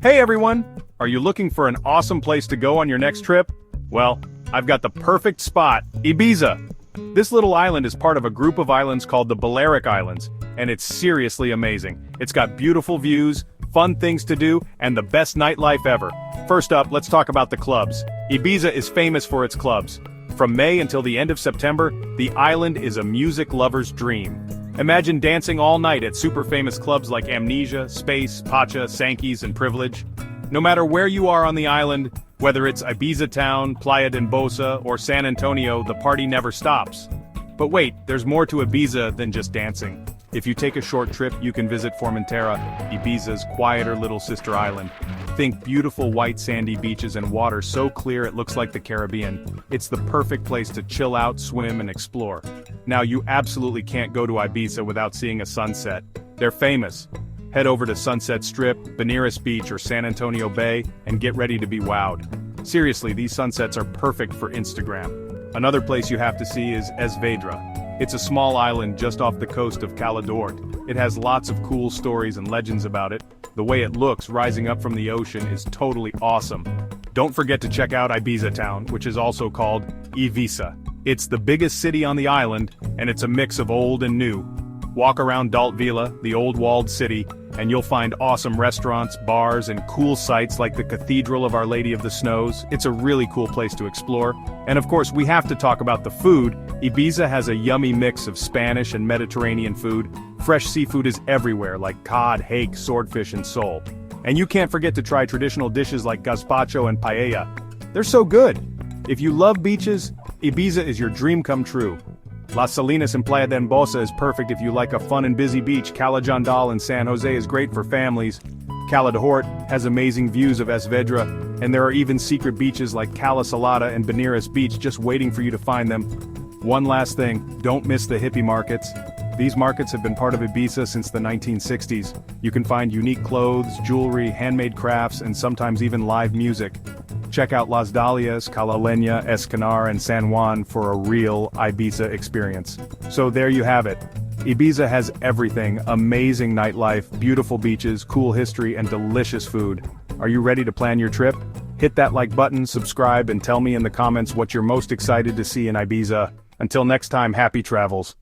Hey everyone! Are you looking for an awesome place to go on your next trip? Well, I've got the perfect spot, Ibiza. This little island is part of a group of islands called the Balearic Islands, and it's seriously amazing. It's got beautiful views, fun things to do, and the best nightlife ever. First up, let's talk about the clubs. Ibiza is famous for its clubs. From May until the end of September, the island is a music lover's dream. Imagine dancing all night at super famous clubs like Amnesia, Space, Pacha, Sankey's, and Privilege. No matter where you are on the island, whether it's Ibiza Town, Playa d'Embosa, or San Antonio, the party never stops. But wait, there's more to Ibiza than just dancing. If you take a short trip, you can visit Formentera, Ibiza's quieter little sister island. Think beautiful white sandy beaches and water so clear it looks like the Caribbean. It's the perfect place to chill out, swim, and explore. Now you absolutely can't go to Ibiza without seeing a sunset. They're famous. Head over to Sunset Strip, Baneras Beach, or San Antonio Bay, and get ready to be wowed. Seriously, these sunsets are perfect for Instagram. Another place you have to see is Vedra. It's a small island just off the coast of Cala, Dort. It has lots of cool stories and legends about it. The way it looks rising up from the ocean is totally awesome. Don't forget to check out Ibiza Town, which is also called Ibiza. It's the biggest city on the island, and it's a mix of old and new. Walk around Dalt Vila, the old walled city, and you'll find awesome restaurants, bars, and cool sights like the Cathedral of Our Lady of the Snows. It's a really cool place to explore. And of course, we have to talk about the food. Ibiza has a yummy mix of Spanish and Mediterranean food. Fresh seafood is everywhere, like cod, hake, swordfish, and sole. And you can't forget to try traditional dishes like gazpacho and paella. They're so good. If you love beaches, Ibiza is your dream come true. Las Salinas and Playa d'Embosa is perfect if you like a fun and busy beach. Cala in San Jose is great for families. Cala Dort has amazing views of Vedra, and there are even secret beaches like Cala Salada and Baneras Beach just waiting for you to find them. One last thing, don't miss the hippie markets. These markets have been part of Ibiza since the 1960s. You can find unique clothes, jewelry, handmade crafts, and sometimes even live music. Check out Las Dalias, Cala Leña, Escanar, and San Juan for a real Ibiza experience. So there you have it. Ibiza has everything: amazing nightlife, beautiful beaches, cool history, and delicious food. Are you ready to plan your trip? Hit that like button, subscribe, and tell me in the comments what you're most excited to see in Ibiza. Until next time, happy travels.